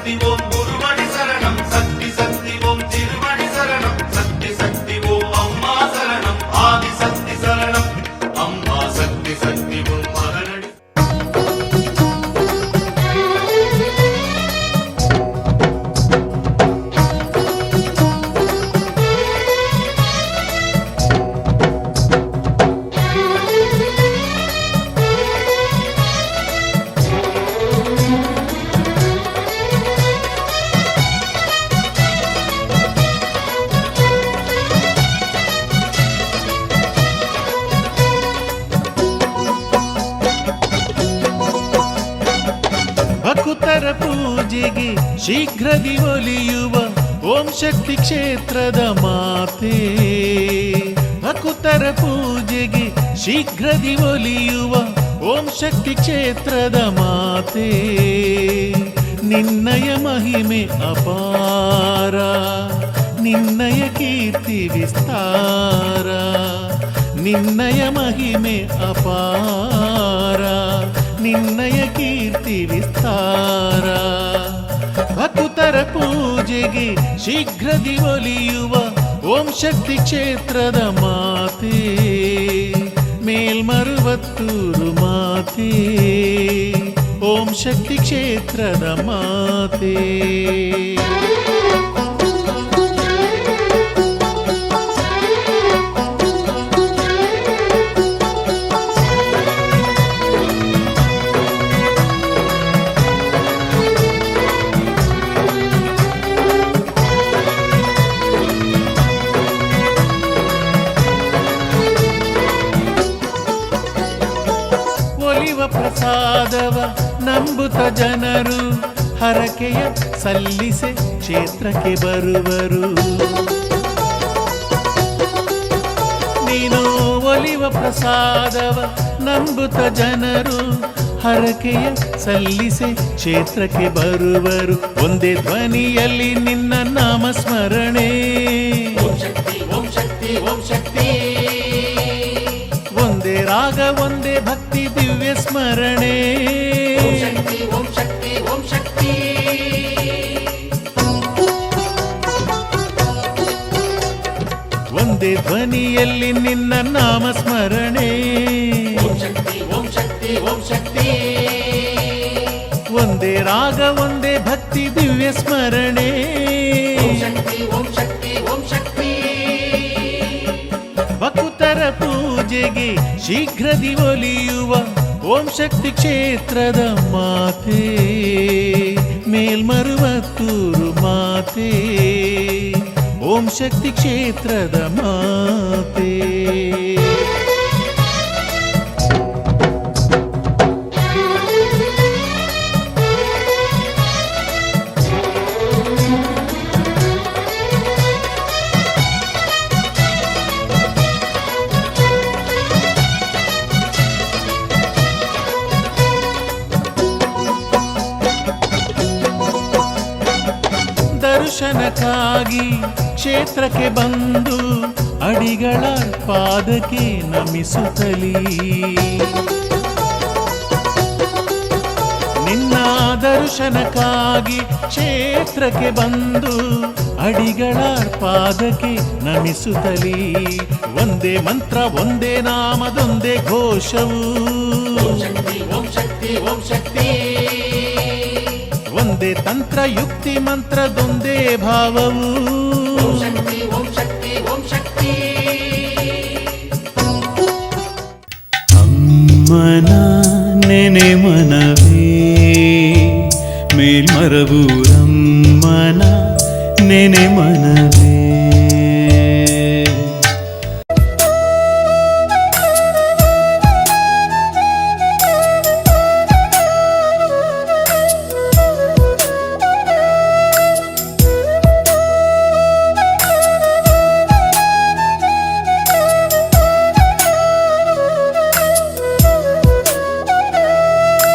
சக்தி ஓம் குருமணி சரணம் சக்தி சக்தி ஓம் திருமணி சரணம் சக்தி சக்தி ஓம் அம்மா சரணம் ஆதி சக்தி சரணம் அம்மா சக்தி சக்தி ஓம் மகனடி. ಭಕುತರ ಪೂಜೆಗೆ ಶೀಘ್ರದಿ ಒಲಿಯುವ ಓಂ ಶಕ್ತಿ ಕ್ಷೇತ್ರದ ಮಾತೆ. ಭಕುತರ ಪೂಜೆಗೆ ಶೀಘ್ರದಿ ಒಲಿಯುವ ಓಂ ಶಕ್ತಿ ಕ್ಷೇತ್ರದ ಮಾತೆ. ನಿನ್ನಯ ಮಹಿಮೆ ಅಪಾರ, ನಿನ್ನಯ ಕೀರ್ತಿ ವಿಸ್ತಾರ. ನಿನ್ನಯ ಮಹಿಮೆ ಅಪಾರ, ನಿನ್ನಯ ಕೀರ್ತಿ ವಿಸ್ತಾರ. ಭಕುತರ ಪೂಜೆಗೆ ಶೀಘ್ರದಿ ಒಲಿಯುವ ಓಂ ಶಕ್ತಿ ಕ್ಷೇತ್ರದ ಮಾತೆ. ಮೇಲ್ಮರುವತ್ತೂರು ಮಾತೆ, ಓಂ ಶಕ್ತಿ ಕ್ಷೇತ್ರದ ಮಾತೆ. ಪ್ರಸಾದವ ನಂಬುತ್ತ ಜನರು ಹರಕೆಯ ಸಲ್ಲಿಸೆ ಕ್ಷೇತ್ರಕ್ಕೆ ಬರುವರು. ನೀನು ಒಲಿವ ಪ್ರಸಾದವ ನಂಬುತ್ತ ಜನರು ಹರಕೆಯ ಸಲ್ಲಿಸೆ ಕ್ಷೇತ್ರಕ್ಕೆ ಬರುವರು. ಒಂದೇ ಧ್ವನಿಯಲ್ಲಿ ನಿನ್ನ ನಾಮ ಸ್ಮರಣೆ. ಓಂ ಶಕ್ತಿ ಓಂ ಶಕ್ತಿ ಓಂ ಶಕ್ತಿ. ಒಂದೇ ರಾಗ ಒಂದೇ ಭಕ್ತಿ ದಿವ್ಯ ಸ್ಮರಣೆ. ಓಂ ಶಕ್ತಿ ಓಂ ಶಕ್ತಿ ಓಂ ಶಕ್ತಿ. ಒಂದೇ ಧ್ವನಿಯಲ್ಲಿ ನಿನ್ನ ನಾಮ ಸ್ಮರಣೆ. ಓಂ ಶಕ್ತಿ ಓಂ ಶಕ್ತಿ ಓಂ ಶಕ್ತಿ. ಒಂದೇ ರಾಗ ಒಂದೇ ಭಕ್ತಿ ದಿವ್ಯ ಸ್ಮರಣೆ. ಓಂ ಶಕ್ತಿ ಓಂ ಶಕ್ತಿ ಓಂ ಶಕ್ತಿ. ಭಕುತರ ಪೂಜೆಗೆ ಶೀಘ್ರದಿ ಒಲಿಯುವ ಓಂ ಶಕ್ತಿ ಕ್ಷೇತ್ರದ ಮಾತೆ. ಮೇಲ್ಮರುವತ್ತೂರು ಮಾತೆ, ಓಂ ಶಕ್ತಿ ಕ್ಷೇತ್ರದ ಮಾತೆ. ದರ್ಶನಕ್ಕಾಗಿ ಕ್ಷೇತ್ರಕ್ಕೆ ಬಂದು ಅಡಿಗಳ ಪಾದಕ್ಕೆ ನಮಿಸುತ್ತಲೀ. ನಿನ್ನ ದರ್ಶನಕ್ಕಾಗಿ ಕ್ಷೇತ್ರಕ್ಕೆ ಬಂದು ಅಡಿಗಳ ಪಾದಕ್ಕೆ ನಮಿಸುತ್ತಲೀ. ಒಂದೇ ಮಂತ್ರ ಒಂದೇ ನಾಮದೊಂದೇ ಘೋಷವು. ಓಂ ಶಕ್ತಿ ಓಂ ಶಕ್ತಿ ಓಂ ಶಕ್ತಿ. ಒಂದೇ ತಂತ್ರ ಯುಕ್ತಿ ಮಂತ್ರದೊಂದೇ ಭಾವವು. ಓಂ ಶಕ್ತಿ ಓಂ ಶಕ್ತಿ ಓಂ ಶಕ್ತಿ. ಅಮ್ಮನ ನೆನೆ ಮನವೇ ಮೇಲ್ಮರವೂರಮ್ಮನ ನೆನೆ ಮನವೇ.